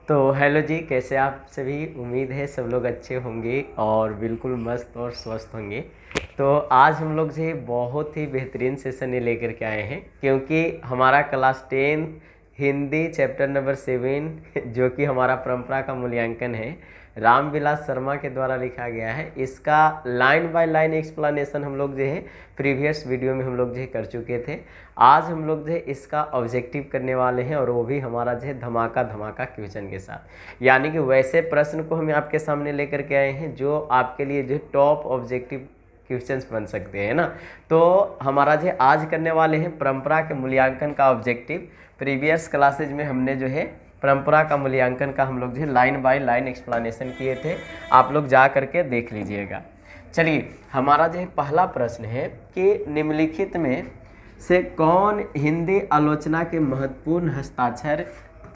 तो हेलो जी, कैसे आप सभी। उम्मीद है सब लोग अच्छे होंगे और बिल्कुल मस्त और स्वस्थ होंगे। तो आज हम लोग जो बहुत ही बेहतरीन सेशन ये लेकर के आए हैं, क्योंकि हमारा क्लास 10 हिंदी चैप्टर नंबर 7 जो कि हमारा परंपरा का मूल्यांकन है, रामविलास शर्मा के द्वारा लिखा गया है। इसका लाइन बाय लाइन एक्सप्लेनेशन हम लोग जो है प्रीवियस वीडियो में हम लोग जो है कर चुके थे। आज हम लोग जो है इसका ऑब्जेक्टिव करने वाले हैं, और वो भी हमारा जो है धमाका धमाका क्वेश्चन के साथ। यानी कि वैसे प्रश्न को हम आपके सामने लेकर के आए हैं जो आपके लिए जो टॉप ऑब्जेक्टिव क्वेश्चंस बन सकते हैं ना। तो हमारा जो आज करने वाले हैं परंपरा के मूल्यांकन का ऑब्जेक्टिव। प्रीवियस क्लासेज में हमने जो है परंपरा का मूल्यांकन का हम लोग जो है लाइन बाय लाइन एक्सप्लेनेशन किए थे, आप लोग जा करके देख लीजिएगा। चलिए, हमारा जो है पहला प्रश्न है कि निम्नलिखित में से कौन हिंदी आलोचना के महत्वपूर्ण हस्ताक्षर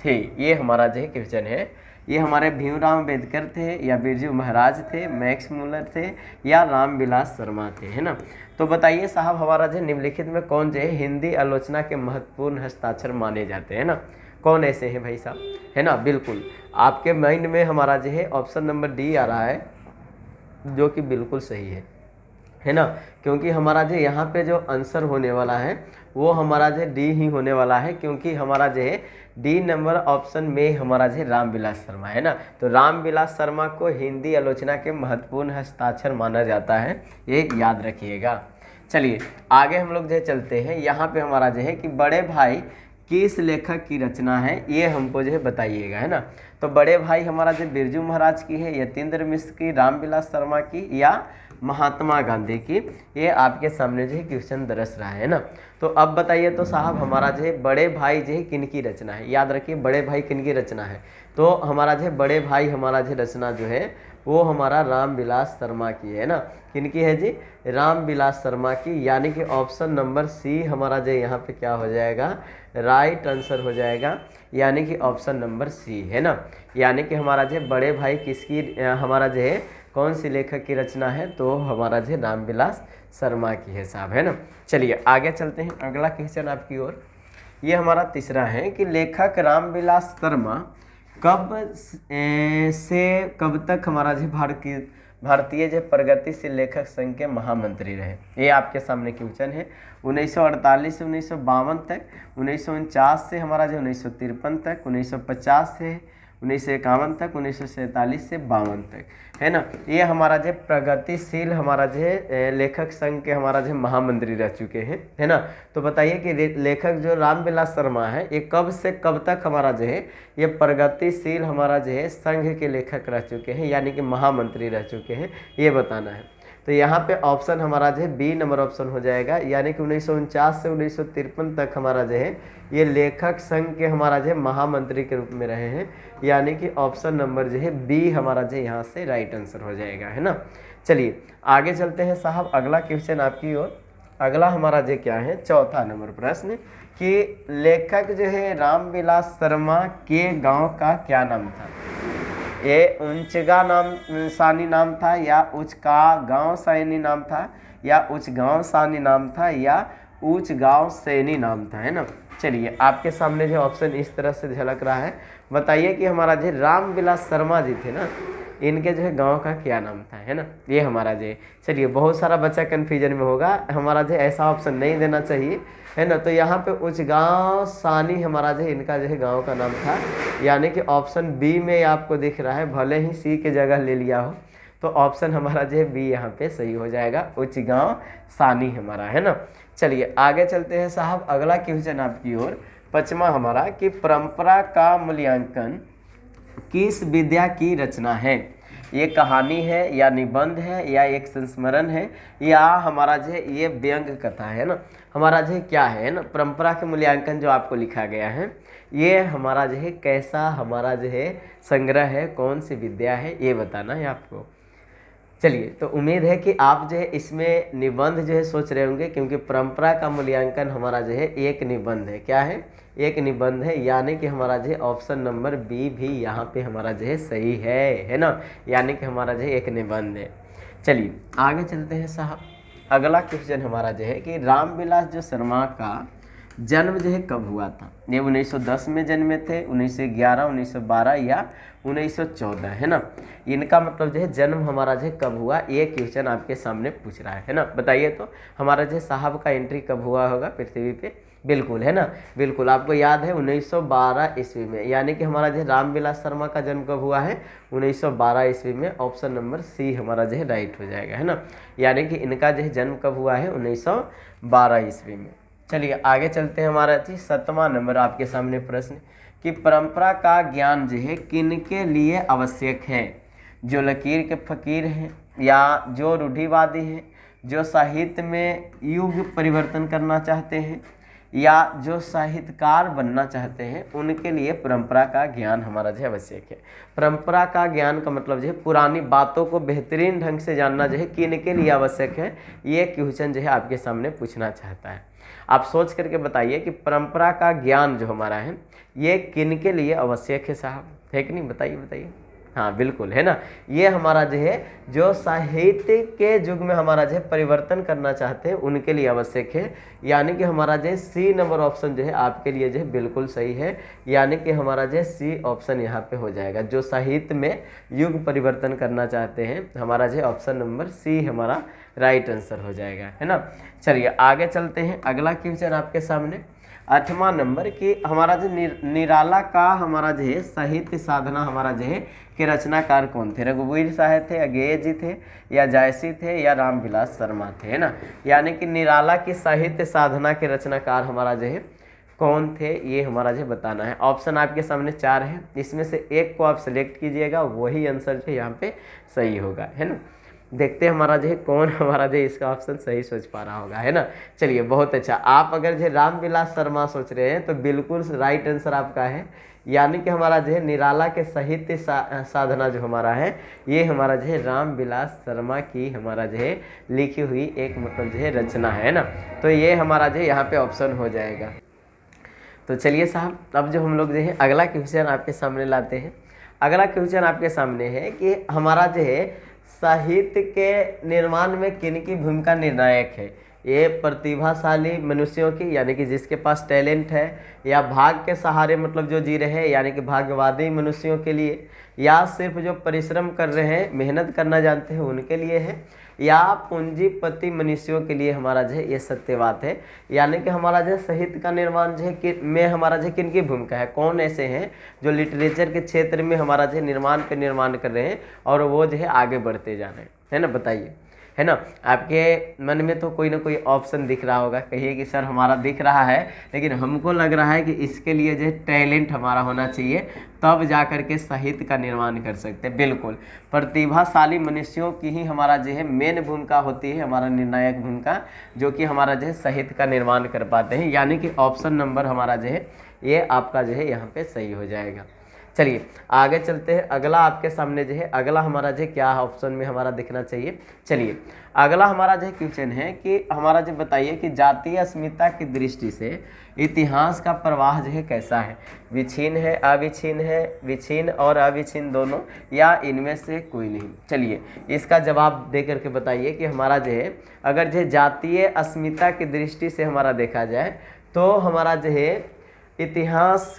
थे। ये हमारा जो है क्वेश्चन है। ये हमारे भीमराव अम्बेडकर थे, या बिरजू महाराज थे, मैक्स मुलर थे, या रामविलास शर्मा थे, है ना। तो बताइए साहब, हमारा जो निम्नलिखित में कौन जो है हिंदी आलोचना के महत्वपूर्ण हस्ताक्षर माने जाते हैं ना। कौन ऐसे हैं भाई साहब, है ना। बिल्कुल आपके माइंड में हमारा जो है ऑप्शन नंबर डी आ रहा है, जो कि बिल्कुल सही है ना। क्योंकि हमारा जो यहाँ पे जो आंसर होने वाला है वो हमारा जो डी ही होने वाला है, क्योंकि हमारा जो है डी नंबर ऑप्शन में हमारा जो रामविलास शर्मा है ना। तो रामविलास शर्मा को हिंदी आलोचना के महत्वपूर्ण हस्ताक्षर माना जाता है, ये याद रखिएगा। चलिए आगे हम लोग जो चलते हैं। यहाँ पे हमारा जो है कि बड़े भाई किस लेखक की रचना है, ये हमको जो है बताइएगा, है ना। तो बड़े भाई हमारा जो बिरजू महाराज की है, यतीन्द्र मिश्र की, रामविलास शर्मा की, या महात्मा गांधी की। ये आपके सामने जो है क्वेश्चन दरस रहा है ना। तो अब बताइए तो साहब, हमारा जो है बड़े भाई जो है किन की रचना है। याद रखिए, बड़े भाई किन की रचना है। तो हमारा जो है बड़े भाई हमारा जो रचना जो है वो हमारा रामविलास शर्मा की है ना। किन की है जी, रामविलास शर्मा की। यानी कि ऑप्शन नंबर सी हमारा जो यहाँ पे क्या हो जाएगा, राइट आंसर हो जाएगा। यानी कि ऑप्शन नंबर सी, है ना। यानी कि हमारा जो बड़े भाई किसकी, हमारा जो है कौन सी लेखक की रचना है, तो हमारा जो रामविलास शर्मा की है साहब, है ना। चलिए आगे चलते हैं, अगला क्वेश्चन आपकी ओर। ये हमारा तीसरा है कि लेखक रामविलास शर्मा कब से कब तक हमारा जो भारतीय जो प्रगतिशील लेखक संघ के महामंत्री रहे। ये आपके सामने क्वेश्चन है। 1948 से 1952 तक, 1949 से हमारा जो 1953 तक, 1950 से 1951 तक, 1947 से 52 तक, है ना। ये हमारा जो प्रगतिशील हमारा जो है लेखक संघ के हमारा जो महामंत्री रह चुके हैं, है ना। तो बताइए कि लेखक जो रामविलास शर्मा है ये कब से कब तक हमारा जो है ये प्रगतिशील हमारा जो है संघ के लेखक रह चुके हैं, यानी कि महामंत्री रह चुके हैं, ये बताना है। तो यहाँ पे ऑप्शन हमारा जो है बी नंबर ऑप्शन हो जाएगा। यानी कि 1949 से 1953 तक हमारा जो है ये लेखक संघ के हमारा जो है महामंत्री के रूप में रहे हैं। यानी कि ऑप्शन नंबर जो है बी हमारा जो यहाँ से राइट आंसर हो जाएगा, है ना। चलिए आगे चलते हैं साहब, अगला क्वेश्चन आपकी ओर। अगला हमारा जो क्या है, चौथा नंबर प्रश्न कि लेखक जो है रामविलास शर्मा के गांव का क्या नाम था। ये उचगा नाम सानी नाम था, या उचका गांव सैनी नाम था, या उच गांव सानी नाम था, या उच गांव सैनी नाम था, है ना। चलिए आपके सामने जो ऑप्शन इस तरह से झलक रहा है, बताइए कि हमारा जो रामविलास शर्मा जी थे ना, इनके जो है गांव का क्या नाम था, है ना। ये हमारा जो चलिए बहुत सारा बच्चा कन्फ्यूजन में होगा, हमारा जो ऐसा ऑप्शन नहीं देना चाहिए, है ना। तो यहाँ पे उच गांव सानी हमारा जो इनका जो है गाँव का नाम था। यानी कि ऑप्शन बी में आपको दिख रहा है, भले ही सी के जगह ले लिया हो, तो ऑप्शन हमारा जो है बी यहाँ पे सही हो जाएगा, उच गांव सानी हमारा, है ना। चलिए आगे चलते हैं साहब, अगला क्वेश्चन आपकी ओर, पांचवा हमारा कि परंपरा का मूल्यांकन किस विद्या की रचना है। ये कहानी है, या निबंध है, या एक संस्मरण है, या हमारा जो है ये व्यंग कथा है ना। हमारा जो क्या है ना, परंपरा के मूल्यांकन जो आपको लिखा गया है ये हमारा जो है कैसा हमारा जो है संग्रह है, कौन सी विद्या है, ये बताना है आपको। चलिए, तो उम्मीद है कि आप जो है इसमें निबंध जो है सोच रहे होंगे, क्योंकि परंपरा का मूल्यांकन हमारा जो है एक निबंध है। क्या है, एक निबंध है। यानी कि हमारा जो है ऑप्शन नंबर बी भी यहाँ पे हमारा जो है सही है ना। यानी कि हमारा जो है एक निबंध है। चलिए आगे चलते हैं साहब, अगला क्वेश्चन हमारा जो है कि रामविलास जो शर्मा का जन्म जो है कब हुआ था। ये 1910 में जन्मे थे, 1911, 1912 या 1914, है ना। इनका मतलब जो है जन्म हमारा जो है कब हुआ, ये क्वेश्चन आपके सामने पूछ रहा है ना। बताइए तो हमारा जो साहब का एंट्री कब हुआ होगा पृथ्वी पे, बिल्कुल, है ना। बिल्कुल आपको याद है 1912 ईस्वी में, यानी कि हमारा जो रामविलास शर्मा का जन्म कब हुआ है, 1912 ईस्वी में। ऑप्शन नंबर सी हमारा जो है राइट हो जाएगा, है ना। यानी कि इनका जो है जन्म कब हुआ है, 1912 ईस्वी में। चलिए आगे चलते हैं। हमारा 7वां नंबर आपके सामने प्रश्न कि परंपरा का ज्ञान जो है किनके लिए आवश्यक है। जो लकीर के फकीर हैं, या जो रूढ़िवादी हैं, जो साहित्य में युग परिवर्तन करना चाहते हैं, या जो साहित्यकार बनना चाहते हैं, उनके लिए परंपरा का ज्ञान हमारा जो है आवश्यक है। परंपरा का ज्ञान का मतलब जो है पुरानी बातों को बेहतरीन ढंग से जानना जो है किनके लिए आवश्यक है, ये क्वेश्चन जो है आपके सामने पूछना चाहता है। आप सोच करके बताइए कि परंपरा का ज्ञान जो हमारा है ये किनके लिए आवश्यक है साहब, है कि नहीं, बताइए बताइए। हाँ बिल्कुल, है ना। ये हमारा जो है जो साहित्य के युग में हमारा जो है परिवर्तन करना चाहते हैं उनके लिए आवश्यक है। यानी कि हमारा जो सी नंबर ऑप्शन जो है आपके लिए जो है बिल्कुल सही है। यानी कि हमारा जो सी ऑप्शन यहाँ पे हो जाएगा। जो साहित्य में युग परिवर्तन करना चाहते हैं, हमारा जो ऑप्शन नंबर सी हमारा राइट आंसर हो जाएगा, है ना। चलिए आगे चलते हैं। अगला क्वेश्चन आपके सामने 8वां नंबर कि हमारा जो निराला का हमारा जो है साहित्य साधना हमारा जो है के रचनाकार कौन थे। रघुवीर साहब थे, अज्ञेय जी थे, या जायसी थे, या रामविलास शर्मा थे, है ना। यानी कि निराला की साहित्य साधना के रचनाकार हमारा जो है कौन थे, ये हमारा जो बताना है। ऑप्शन आपके सामने 4 है, इसमें से एक को आप सिलेक्ट कीजिएगा, वही आंसर जो यहाँ पे सही होगा, है ना। देखते हैं हमारा जो है कौन हमारा जो इसका ऑप्शन सही सोच पा रहा होगा, है ना। चलिए बहुत अच्छा। आप अगर जो रामविलास शर्मा सोच रहे हैं तो बिल्कुल राइट आंसर आपका है। यानी कि हमारा जो है निराला के साहित्य साधना जो हमारा है, ये हमारा जो है रामविलास शर्मा की हमारा जो है लिखी हुई एक मतलब जो है रचना है ना। तो ये हमारा जो है यहाँ पे ऑप्शन हो जाएगा। तो चलिए साहब, अब जो हम लोग जो है अगला क्वेश्चन आपके सामने लाते हैं। अगला क्वेश्चन आपके सामने है कि हमारा जो है साहित्य के निर्माण में किनकी भूमिका निर्णायक है। ये प्रतिभाशाली मनुष्यों की, यानी कि जिसके पास टैलेंट है, या भाग्य के सहारे मतलब जो जी रहे हैं, यानी कि भाग्यवादी मनुष्यों के लिए, या सिर्फ जो परिश्रम कर रहे हैं, मेहनत करना जानते हैं उनके लिए है, या पूंजीपति मनुष्यों के लिए हमारा जो है ये सत्य बात है। यानी कि हमारा जो साहित्य का निर्माण जो है में हमारा जो किन की भूमिका है, कौन ऐसे हैं जो लिटरेचर के क्षेत्र में हमारा जो निर्माण कर रहे हैं और वो जो है आगे बढ़ते जा रहे हैं, है ना। बताइए, है ना। आपके मन में तो कोई ना कोई ऑप्शन दिख रहा होगा, कहिए कि सर हमारा दिख रहा है, लेकिन हमको लग रहा है कि इसके लिए जो टैलेंट हमारा होना चाहिए, तब जा कर के साहित्य का निर्माण कर सकते हैं। बिल्कुल, प्रतिभाशाली मनुष्यों की ही हमारा जो है मेन भूमिका होती है, हमारा निर्णायक भूमिका, जो कि हमारा जो है साहित्य का निर्माण कर पाते हैं। यानी कि ऑप्शन नंबर हमारा जो है ये आपका जो है यहाँ पे सही हो जाएगा। चलिए आगे चलते हैं। अगला आपके सामने जो है अगला हमारा जो क्या ऑप्शन में हमारा दिखना चाहिए। चलिए अगला हमारा जो क्वेश्चन है कि हमारा जो बताइए कि जातीय अस्मिता की दृष्टि से इतिहास का प्रवाह जो है कैसा है। विच्छिन्न है, अविच्छिन्न है, विच्छिन्न और अविच्छिन्न दोनों, या इनमें से कोई नहीं। चलिए इसका जवाब दे करके बताइए कि हमारा जो है अगर जो जातीय अस्मिता की दृष्टि से हमारा देखा जाए तो हमारा जो है इतिहास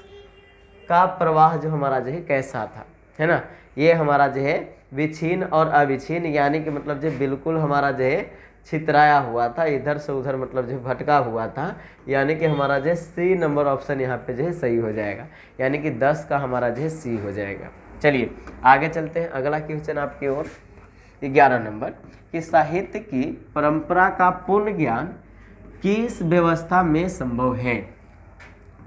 का प्रवाह जो हमारा जो है कैसा था, है ना। ये हमारा जो है विच्छिन्न और अविच्छिन्न, यानी कि मतलब जो बिल्कुल हमारा जो है छितराया हुआ था, इधर से उधर मतलब जो भटका हुआ था। यानी कि हमारा जो सी नंबर ऑप्शन यहाँ पे जो है सही हो जाएगा। यानी कि 10 का हमारा जो है सी हो जाएगा। चलिए आगे चलते हैं। अगला क्वेश्चन आपकी ओर 11 नंबर कि साहित्य की परंपरा का पूर्ण ज्ञान किस व्यवस्था में संभव है।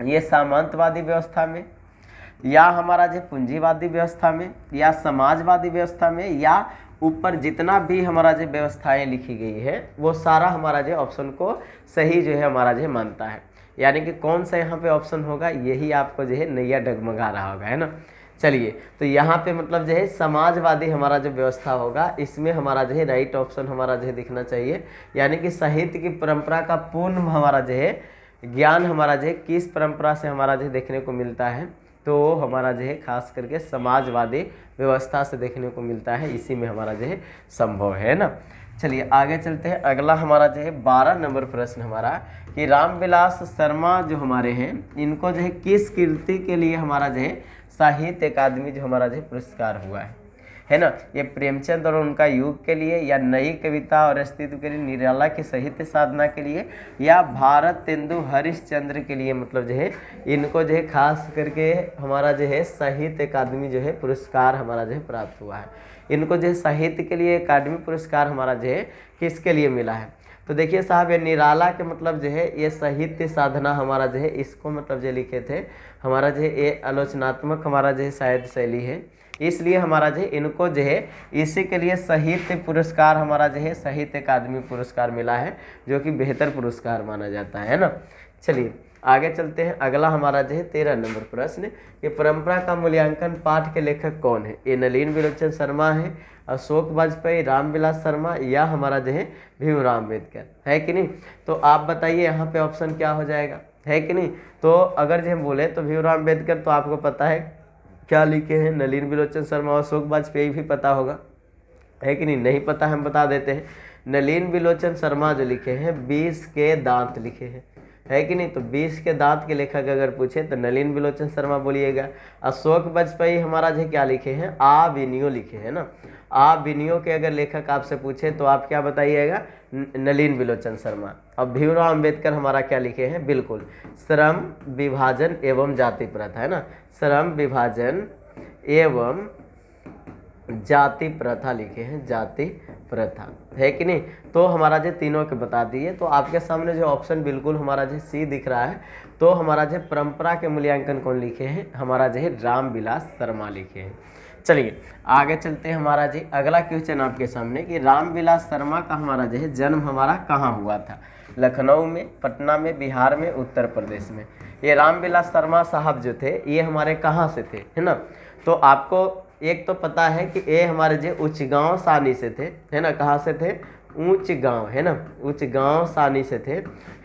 ये सामंतवादी व्यवस्था में, या हमारा जो पूंजीवादी व्यवस्था में, या समाजवादी व्यवस्था में, या ऊपर जितना भी हमारा जो व्यवस्थाएं लिखी गई है वो सारा हमारा जो ऑप्शन को सही जो है हमारा जो मानता है। यानी कि कौन सा यहाँ पे ऑप्शन होगा, यही आपको जो है नैया डगमगा रहा होगा, है ना। चलिए तो यहाँ पे मतलब जो है समाजवादी हमारा जो व्यवस्था होगा, इसमें हमारा जो है राइट ऑप्शन हमारा जो है दिखना चाहिए। यानी कि साहित्य की परंपरा का पूर्ण हमारा जो है ज्ञान हमारा जो है किस परंपरा से हमारा जो देखने को मिलता है, तो हमारा जो है खास करके समाजवादी व्यवस्था से देखने को मिलता है। इसी में हमारा जो है संभव है ना। चलिए आगे चलते हैं। अगला हमारा जो है 12 नंबर प्रश्न हमारा कि रामविलास शर्मा जो हमारे हैं, इनको जो है किस कृति के लिए हमारा जो है साहित्य अकादमी जो हमारा जो है पुरस्कार हुआ है ना। ये प्रेमचंद और उनका युग के लिए, या नई कविता और अस्तित्व के लिए, निराला की साहित्य साधना के लिए, या भारत तेंदु हरिश्चंद्र के लिए, मतलब जो है इनको जो है खास करके हमारा जो है साहित्य अकादमी जो है पुरस्कार हमारा जो है प्राप्त हुआ है। इनको जो है साहित्य के लिए अकादमी पुरस्कार हमारा जो है किसके लिए मिला है। तो देखिए साहब, ये निराला के मतलब जो है ये साहित्य साधना हमारा जो है इसको मतलब जो लिखे थे हमारा जो है ये आलोचनात्मक हमारा जो है साहित्य शैली है, इसलिए हमारा जो है इनको जो है इसी के लिए साहित्य पुरस्कार हमारा जो है साहित्य अकादमी पुरस्कार मिला है, जो कि बेहतर पुरस्कार माना जाता है ना। चलिए आगे चलते हैं। अगला हमारा जो है 13 नंबर प्रश्न कि परंपरा का मूल्यांकन पाठ के लेखक कौन है। ये नलिन विलोचन शर्मा है, अशोक वाजपेयी, रामविलास शर्मा, या हमारा जो है भीमराव अम्बेडकर, है कि नहीं। तो आप बताइए यहाँ पे ऑप्शन क्या हो जाएगा, है कि नहीं। तो अगर जो हम बोले तो भीमराव अम्बेडकर तो आपको पता है क्या लिखे हैं, नलिन विलोचन शर्मा और अशोक वाजपेयी भी पता होगा, है कि नहीं। नहीं पता हम बता देते हैं। नलिन विलोचन शर्मा जो लिखे हैं 20 के दांत लिखे हैं, है कि नहीं। तो 20 के दांत के लेखक अगर पूछे तो नलिन विलोचन शर्मा बोलिएगा। अशोक वाजपेयी हमारा जो क्या लिखे हैं, आ विनियो लिखे हैं ना। आ विनियो के अगर लेखक आपसे पूछे तो आप क्या बताइएगा, नलिन विलोचन शर्मा। अब भीमराव अम्बेडकर हमारा क्या लिखे हैं, बिल्कुल श्रम विभाजन एवं जाति प्रथा, है ना। श्रम विभाजन एवं जाति प्रथा लिखे हैं, जाति प्रथा, है कि नहीं। तो हमारा जो तीनों के बता दिए। तो आपके सामने जो ऑप्शन बिल्कुल हमारा जो सी दिख रहा है, तो हमारा जो परंपरा के मूल्यांकन कौन लिखे हैं, हमारा जो है रामविलास शर्मा लिखे हैं। चलिए आगे चलते हैं। हमारा जी अगला क्वेश्चन आपके सामने कि रामविलास शर्मा का हमारा जो है जन्म हमारा कहाँ हुआ था। लखनऊ में, पटना में, बिहार में, उत्तर प्रदेश में। ये रामविलास शर्मा साहब जो थे ये हमारे कहाँ से थे, है ना। तो आपको एक तो पता है कि ये हमारे जो उच्च गांव सानी से थे, है ना। कहाँ से थे, ऊंच गांव, है ना, ऊंच गांव सानी से थे,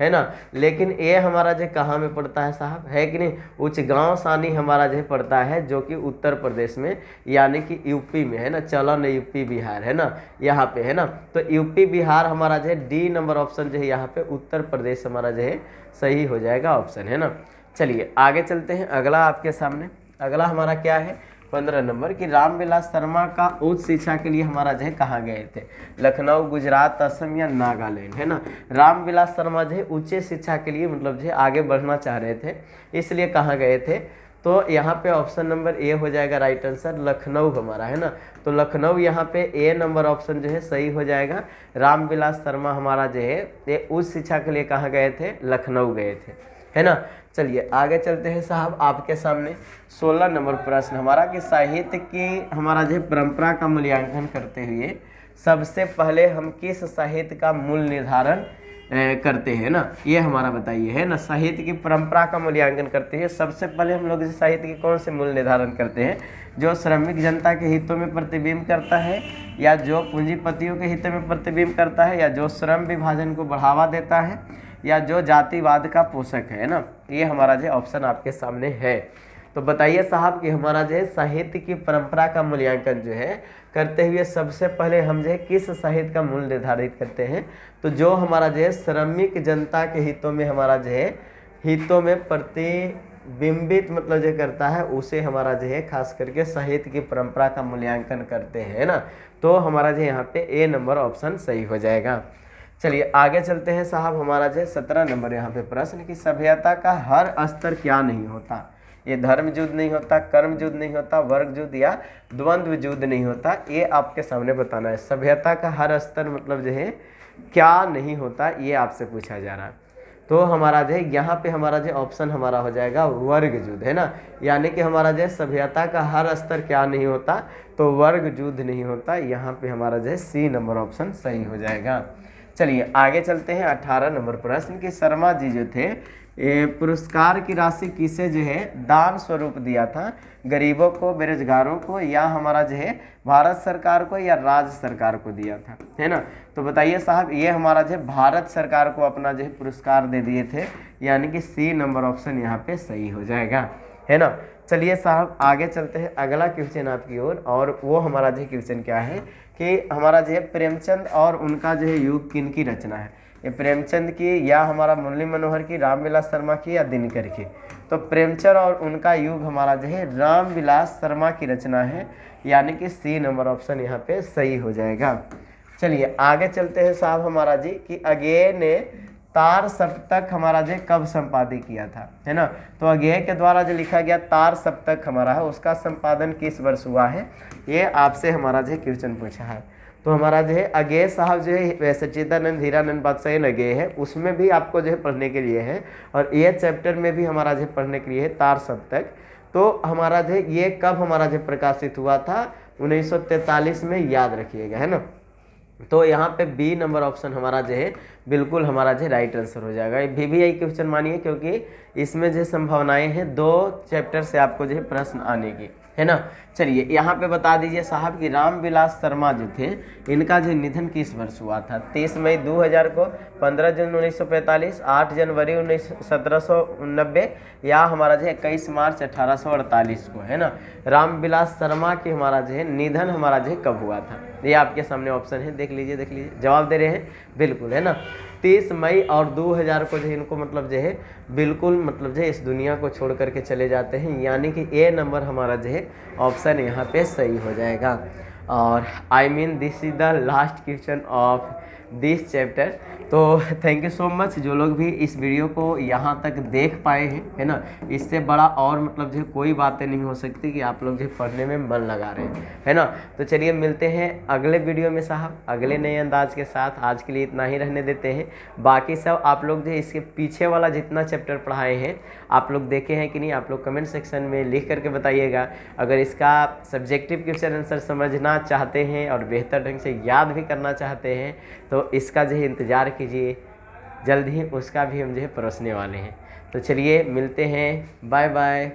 है ना। लेकिन ये हमारा जो कहाँ में पड़ता है साहब, है कि नहीं। उच्च गांव सानी हमारा जो पड़ता है जो कि उत्तर प्रदेश में, यानी कि यूपी में, है ना। चलन यूपी बिहार, है ना, यहाँ पे, है ना। तो यूपी बिहार हमारा जो है डी नंबर ऑप्शन जो है यहाँ पे उत्तर प्रदेश हमारा जो है सही हो जाएगा ऑप्शन, है ना। चलिए आगे चलते हैं। अगला आपके सामने अगला हमारा क्या है 15 नंबर कि रामविलास शर्मा का उच्च शिक्षा के लिए हमारा जो है कहाँ गए थे। लखनऊ, गुजरात, असम या नागालैंड, है ना। रामविलास शर्मा जो है उच्च शिक्षा के लिए मतलब जो है आगे बढ़ना चाह रहे थे, इसलिए कहाँ गए थे। तो यहाँ पे ऑप्शन नंबर ए हो जाएगा राइट आंसर, लखनऊ हमारा, है ना। तो लखनऊ यहाँ पे ए नंबर ऑप्शन जो है सही हो जाएगा। रामविलास शर्मा हमारा जो है ये उच्च शिक्षा के लिए कहाँ गए थे, लखनऊ गए थे, है ना। चलिए आगे चलते हैं साहब। आपके सामने 16 नंबर प्रश्न हमारा कि साहित्य की हमारा जो परंपरा का मूल्यांकन करते हुए सबसे पहले हम किस साहित्य का मूल निर्धारण करते हैं ना, ये हमारा बताइए, है ना। साहित्य की परंपरा का मूल्यांकन करते हैं सबसे पहले हम लोग साहित्य के कौन से मूल निर्धारण करते हैं, जो श्रमिक जनता के हितों में प्रतिबिंब करता है, या जो पूंजीपतियों के हितों में प्रतिबिंब करता है, या जो श्रम विभाजन को बढ़ावा देता है, या जो जातिवाद का पोषक है ना। ये हमारा जो ऑप्शन आपके सामने है। तो बताइए साहब कि हमारा जो है साहित्य की परंपरा का मूल्यांकन जो है करते हुए सबसे पहले हम जो है किस साहित्य का मूल निर्धारित करते हैं। तो जो हमारा जो है श्रमिक जनता के हितों में हमारा जो है हितों में प्रतिबिंबित मतलब जो करता है, उसे हमारा जो है खास करके साहित्य की परंपरा का मूल्यांकन करते हैं ना। तो हमारा जो यहाँ पे ए नंबर ऑप्शन सही हो जाएगा। चलिए आगे चलते हैं साहब। हमारा जो 17 नंबर यहाँ पे प्रश्न कि सभ्यता का हर स्तर क्या नहीं होता। ये धर्म युद्ध नहीं होता, कर्म युद्ध नहीं होता, वर्ग युद्ध या द्वंद्व युद्ध नहीं होता। ये आपके सामने बताना है। सभ्यता का हर स्तर मतलब जो है क्या नहीं होता, ये आपसे पूछा जा रहा है। तो हमारा जो है यहाँ पे हमारा जो ऑप्शन हमारा हो जाएगा वर्ग युद्ध, है ना। यानी कि हमारा जो सभ्यता का हर स्तर क्या नहीं होता, तो वर्ग युद्ध नहीं होता। यहाँ पे हमारा जो है सी नंबर ऑप्शन सही हो जाएगा। चलिए आगे चलते हैं। 18 नंबर प्रश्न कि शर्मा जी जो थे पुरस्कार की राशि किसे जो है दान स्वरूप दिया था, गरीबों को, बेरोजगारों को, या हमारा जो है भारत सरकार को, या राज्य सरकार को दिया था, है ना। तो बताइए साहब, ये हमारा जो है भारत सरकार को अपना जो है पुरस्कार दे दिए थे, यानी कि सी नंबर ऑप्शन यहाँ पे सही हो जाएगा, है ना। चलिए साहब आगे चलते हैं अगला क्वेश्चन आपकी ओर। और वो हमारा जो क्वेश्चन क्या है कि हमारा जो है प्रेमचंद और उनका जो है युग किन की रचना है। ये प्रेमचंद की या हमारा मुरली मनोहर की, रामविलास शर्मा की या दिनकर की। तो प्रेमचंद और उनका युग हमारा जो है रामविलास शर्मा की रचना है, यानी कि सी नंबर ऑप्शन यहाँ पे सही हो जाएगा। चलिए आगे चलते हैं साहब हमारा जी कि अज्ञेय ने तार सप्तक हमारा जो कब संपादित किया था, है ना। तो अज्ञेय के द्वारा जो लिखा गया तार सप्तक हमारा है, उसका संपादन किस वर्ष हुआ है, ये आपसे हमारा जो क्वेश्चन पूछा है। तो हमारा जो है अज्ञेय साहब जो है सच्चिदानंद हीरानंद बादशाही अज्ञेय है, उसमें भी आपको जो है पढ़ने के लिए है, और ये चैप्टर में भी हमारा जो पढ़ने के लिए है तार सप्तक। तो हमारा जो ये कब हमारा जो प्रकाशित हुआ था, 1943 में, याद रखिएगा, है ना। तो यहाँ पे बी नंबर ऑप्शन हमारा जो है बिल्कुल हमारा जो राइट आंसर हो जाएगा। ये भी यही क्वेश्चन मानिए, क्योंकि इसमें जो संभावनाएं हैं 2 चैप्टर से आपको जो है प्रश्न आने की, है ना। चलिए यहाँ पे बता दीजिए साहब कि रामविलास शर्मा जो थे, इनका जो निधन किस वर्ष हुआ था। 30 मई 2000 को, 15 जून 1945, 8 जनवरी 1790 या हमारा जो है 21 मार्च 1848 को, है ना। रामविलास शर्मा की हमारा जो है निधन हमारा जो है कब हुआ था, ये आपके सामने ऑप्शन है, देख लीजिए जवाब दे रहे हैं बिल्कुल, है ना। 30 मई और 2000 को जो है इनको मतलब जो है बिल्कुल मतलब जो है इस दुनिया को छोड़ करके चले जाते हैं, यानी कि ए नंबर हमारा जो है ऑप्शन यहाँ पे सही हो जाएगा। और I mean this is the last question of this chapter. तो थैंक यू सो मच जो लोग भी इस वीडियो को यहाँ तक देख पाए हैं, है ना। इससे बड़ा और मतलब जो कोई बातें नहीं हो सकती कि आप लोग जो पढ़ने में मन लगा रहे हैं, है ना। तो चलिए मिलते हैं अगले वीडियो में साहब, अगले नए अंदाज के साथ। आज के लिए इतना ही रहने देते हैं। बाकी सब आप लोग जो इसके पीछे वाला जितना चैप्टर पढ़ाए हैं आप लोग देखे हैं कि नहीं, आप लोग कमेंट सेक्शन में लिख करके बताइएगा। अगर इसका सब्जेक्टिव क्वेश्चन आंसर समझना चाहते हैं और बेहतर ढंग से याद भी करना चाहते हैं तो इसका जो है इंतज़ार कीजिए, जल्द ही उसका भी हम जो है परोसने वाले हैं। तो चलिए मिलते हैं, बाय बाय।